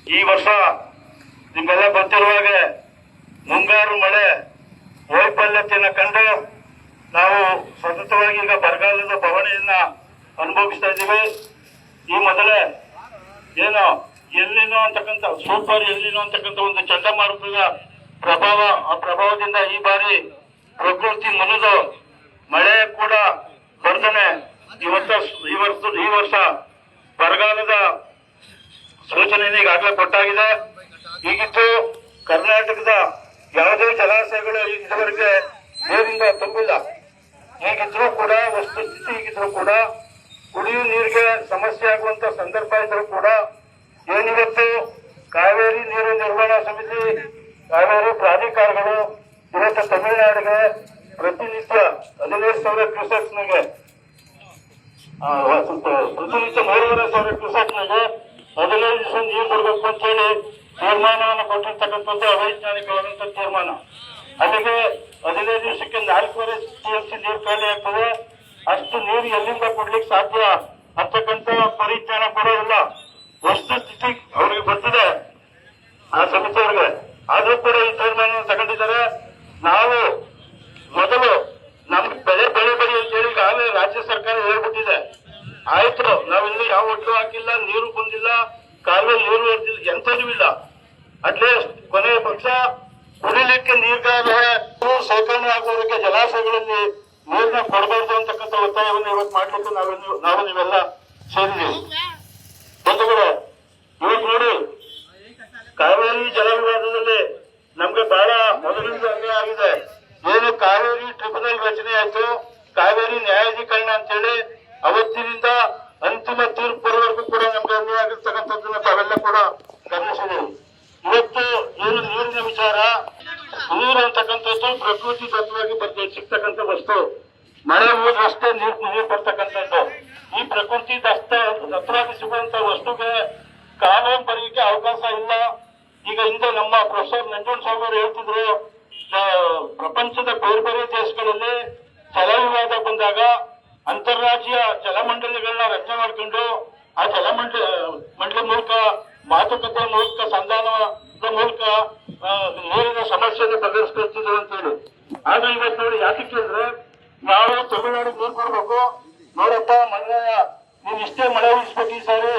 ಈ ವರ್ಷ ನಿಮ್ಗೆಲ್ಲ ಗೊತ್ತಿರುವ ಹಾಗೆ ಮುಂಗಾರು ಮಳೆ ವೈಫಲ್ಯತೆಯನ್ನು ಕಂಡು ನಾವು ಸತತವಾಗಿ ಈಗ ಬರಗಾಲದ ಬವಣೆಯನ್ನ ಅನುಭವಿಸ್ತಾ ಇದ್ದೀವಿ. ಈ ಮೊದಲೇ ಏನು ಎಲ್ಲಿನೋ ಅಂತಕ್ಕಂಥ ಸೂಪರ್ ಎಲ್ಲಿನೋ ಅಂತಕ್ಕಂಥ ಒಂದು ಚಂಡಮಾರುತದ ಪ್ರಭಾವ, ಆ ಪ್ರಭಾವದಿಂದ ಈ ಬಾರಿ ಪ್ರಕೃತಿ ಮುನಿದು ಮಳೆ ಕೂಡ ಬರ್ತಾನೆ ಈ ವರ್ಷ ಬರಗಾಲದ ಸೂಚನೆಯನ್ನು ಈಗಾಗಲೇ ಕೊಟ್ಟಾಗಿದೆ. ಈಗಿದ್ದು ಕರ್ನಾಟಕದ ಯಾವುದೇ ಜಲಾಶಯಗಳು ಇದುವರೆಗೆ ನೀರಿಂದ ತುಂಬಿಲ್ಲ. ಹೀಗಿದ್ರೂ ಕೂಡ ವಸ್ತುಸ್ಥಿತಿ ಹೀಗಿದ್ರೂ ಕೂಡ ಕುಡಿಯುವ ನೀರಿಗೆ ಸಮಸ್ಯೆ ಆಗುವಂತ ಸಂದರ್ಭ ಇದ್ರೂ ಕೂಡ ಏನಿವತ್ತು ಕಾವೇರಿ ನೀರು ನಿರ್ವಹಣಾ ಸಮಿತಿ, ಕಾವೇರಿ ಪ್ರಾಧಿಕಾರಗಳು ಇವತ್ತು ತಮಿಳುನಾಡಿಗೆ ಪ್ರತಿನಿತ್ಯ 15,000 ಕ್ಯೂಸೆಕ್ಸ್ನಾಗೆ ಪ್ರತಿನಿತ್ಯ 3,500 ಕ್ಯೂಸೆಕ್ನಾಗೆ 15 ದಿವಸ ನೀರು ಕೊಡಬೇಕು ಅಂತ ಹೇಳಿ ತೀರ್ಮಾನವನ್ನು ಕೊಟ್ಟಿರ್ತಕ್ಕಂಥದ್ದು ಅವೈಜ್ಞಾನಿಕವಾದಂತ ತೀರ್ಮಾನ. ಅಲ್ಲಿಗೆ 15 ದಿವಸಕ್ಕೆ 4.5 TMC ನೀರು ಖಾಲಿ ಆಗ್ತದೆ. ಅಷ್ಟು ನೀರು ಎಲ್ಲಿಂದ ಕೊಡ್ಲಿಕ್ಕೆ ಸಾಧ್ಯ ಅಂತಕ್ಕಂಥ ಪರಿಜ್ಞಾನ ಕೂಡ ಇಲ್ಲ. ವಸ್ತುಸ್ಥಿತಿ ಅವ್ರಿಗೆ ಬರ್ತದೆ, ಆ ಸಮಿತಿಯವ್ರಿಗೆ. ಆದ್ರೂ ಕೂಡ ಈ ತೀರ್ಮಾನ ತಗೊಂಡಿದ್ದಾರೆ. ನಾವು ಮೊದಲು ನಮ್ಗೆ ಬೆಳೆ ಅಂತ ಹೇಳಿ ಈಗಾಗಲೇ ರಾಜ್ಯ ಸರ್ಕಾರ ಹೇಳ್ಬಿಟ್ಟಿದೆ. ಆಯ್ತು, ನಾವಿಲ್ಲಿ ಯಾವ ಒಟ್ಟು ಹಾಕಿಲ್ಲ, ನೀರು ಬಂದಿಲ್ಲ, ಕಾಲುವೆ ನೀರು ಬರ್ತಿಲ್ಲ, ಎಂಥದೂ ಇಲ್ಲ. ಅಟ್ಲೀಸ್ಟ್ ಕೊನೆಯ ಪಕ್ಷ ಕುಡಿಲಿಕ್ಕೆ ನೀರ್ಗಾದ್ರೆ ಶೇಖರಣೆ ಆಗುವುದಕ್ಕೆ ಜಲಾಶಯಗಳಲ್ಲಿ ನೀರನ್ನ ಕೊಡಬಾರ್ದು ಅಂತಕ್ಕಂಥ ಒತ್ತಾಯವನ್ನು ಇವತ್ತು ಮಾಡ್ಲಿಕ್ಕೆ ನಾವು ನೀವೆಲ್ಲ ಸೇರಿದ್ದೀವಿ. ಬಂಧುಗಳೇ, ಇವತ್ತು ನೋಡಿ ಕಾವೇರಿ ಜಲ ವಿವಾದದಲ್ಲಿ ನಮ್ಗೆ ಬಹಳ ಮೊದಲಿಂದ ಅನ್ಯಾಯ ಆಗಿದೆ. ಏನು ಕಾವೇರಿ ಟ್ರಿಬ್ಯುನಲ್ ರಚನೆ ಆಯ್ತು, ಕಾವೇರಿ ನ್ಯಾಯಾಧೀಕರಣ ಅಂತೇಳಿ ಅವತ್ತಿನಿಂದ ಅಂತಿಮ ತೀರ್ಪು ಬರುವವರೆಗೂ ಕೂಡ ನಮ್ಗೆ ಅನ್ಯಾಯ ಆಗಿರ್ತಕ್ಕಂಥದ್ದನ್ನ ತಾವೆಲ್ಲ ಕೂಡ ಗಮನಿಸಿದ್ದೀವಿ. ಇವತ್ತು ಏನು ನೀರಿನ ವಿಚಾರ, ನೀರು ಅಂತಕ್ಕಂಥದ್ದು ಪ್ರಕೃತಿ ತತ್ವವಾಗಿ ಸಿಗ್ತಕ್ಕಂಥ ವಸ್ತು. ಮಳೆ ಹೋದ್ರಷ್ಟೇ ನೀರು ಬರ್ತಕ್ಕಂಥದ್ದು. ಈ ಪ್ರಕೃತಿ ದತ್ತವಾಗಿ ಸಿಗುವಂತ ವಸ್ತುಗೆ ಕಾನೂನು ಬರೀಕ್ಕೆ ಅವಕಾಶ ಇಲ್ಲ. ಈಗ ಹಿಂದೆ ನಮ್ಮ ಪ್ರೊಫೆಸರ್ ನಂಜುಂಡಸ್ವಾಮಿ ಅವರು ಹೇಳ್ತಿದ್ರು, ಪ್ರಪಂಚದ ಬೇರೆ ಬೇರೆ ದೇಶಗಳಲ್ಲಿ ಜಲ ವಿವಾದ ಬಂದಾಗ ಅಂತಾರಾಜ್ಯ ಜಲಮಂಡಳಿಗಳನ್ನ ರಚನೆ ಮಾಡ್ಕೊಂಡು ಆ ಮಂಡಳಿ ಮೂಲಕ ಮಾತುಕತೆ ಮೂಲಕ ಸಂಧಾನದ ಮೂಲಕ ನೀರಿನ ಸಮಸ್ಯೆಯನ್ನು ಬಗೆಹರಿಸ್ಕೊಳ್ತಿದ್ರು ಅಂತ ಹೇಳಿ. ಆದ್ರೆ ಇವತ್ತು ನೋಡಿ ಯಾತಕ್ಕೆ ಅಂದ್ರೆ, ನಾವು ತಮಿಳುನಾಡಿಗೆ ನೀರು ಕೊಡ್ಬೇಕು, ನೋಡಪ್ಪ ಮೊನ್ನೆ ನೀನ್ ಇಷ್ಟೇ ಮಳೆ ಉಳಿಸ್ಬೇಕು ಈ ಸಾರಿ,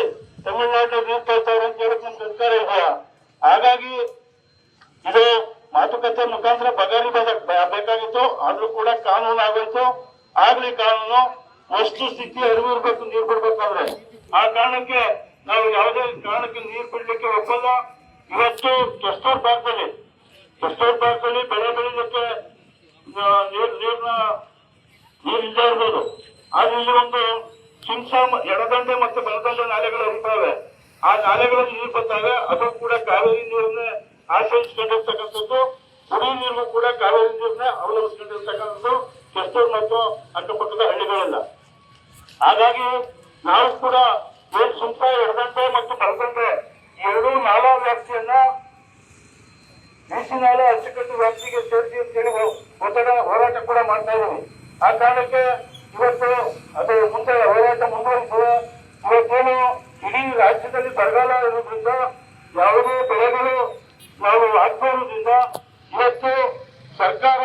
ತಮಿಳುನಾಡು ನೀರು ತರ್ತಾರೆ ಅಂತ ಹೇಳಕ್ ನಮ್ಗೆ ಅಧಿಕಾರ ಇದೆಯಾ? ಹಾಗಾಗಿ ಇದು ಮಾತುಕತೆ ಮುಖಾಂತರ ಬೇಕಾಗಿತ್ತು. ಆದ್ರೂ ಕೂಡ ಕಾನೂನು ಆಗೋಯ್ತು. ಆಗ್ಲಿ ಕಾನೂನು ವಸ್ತು ಸ್ಥಿತಿ ಅರಿವು ಇರ್ಬೇಕು ನೀರು ಬಿಡ್ಬೇಕಾದ್ರೆ. ಆ ಕಾರಣಕ್ಕೆ ನಾವು ಯಾವುದೇ ಕಾರಣಕ್ಕೆ ನೀರು ಬಿಡ್ಲಿಕ್ಕೆ ಒಪ್ಪಲ್ಲ. ಇವತ್ತು ಕೆಸ್ತೂರ್ ಭಾಗದಲ್ಲಿ ಬೆಳೆ ಬೆಳೀಲಿಕ್ಕೆ ನೀರಿಲ್ಲದೆ ಇರ್ಬೋದು. ಆದ್ರೆ ಇಲ್ಲಿ ಒಂದು ಶಿಂಸಾ ಎಡದಂಡೆ ಮತ್ತು ಬಲದಂಡೆ ನಾಲೆಗಳು ಹರಿತಾವೆ. ಆ ನಾಲೆಗಳಲ್ಲಿ ನೀರು ಬರ್ತಾವೆ. ಅದು ಕೂಡ ಕಾವೇರಿ ನೀರನ್ನೇ ಆಶ್ರಯಿಸಿಕೊಂಡಿರ್ತಕ್ಕಂಥದ್ದು. ಕುಡಿಯುವ ನೀರಿಗೂ ಕೂಡ ಕಾವೇರಿ ನೀರನ್ನೇ ಅವಲಂಬಿಸಿಕೊಂಡಿರ್ತಕ್ಕಂಥದ್ದು ಕೆಸ್ತೂರ್ ಮತ್ತು ಅಕ್ಕಪಕ್ಕದ ಹಳ್ಳಿಗಳೆಲ್ಲ. ಹಾಗಾಗಿ ನಾವು ಕೂಡ ಏನು ಶಿಂಸಾ ಎಡದಂಡೆ ಮತ್ತು ಬಲದಂಡೆ ಎರಡೂ ನಾಲಾ ವ್ಯಾಪ್ತಿಯನ್ನ ಬೀಸಿ ನಾಲೆ ಅಚ್ಚುಕಟ್ಟು ವ್ಯಾಪ್ತಿಗೆ ಸೇರಿಸಿ ಅಂತೇಳಿ ಹೋರಾಟ ಕೂಡ ಮಾಡ್ತಾ ಇದ್ದೀವಿ. ಆ ಕಾರಣಕ್ಕೆ ಇವತ್ತು ಅದು ಮುಂದೆ ಹೋರಾಟ ಮುಂದುವರಿಸುವ. ಇವತ್ತೇನು ಇಡೀ ರಾಜ್ಯದಲ್ಲಿ ಬರಗಾಲ ಇರೋದ್ರಿಂದ ಯಾವುದೇ ಬೆಳೆಗಳು ನಾವು ಹಾಕ್ತಾ ಇರೋದ್ರಿಂದ ಇವತ್ತು ಸರ್ಕಾರ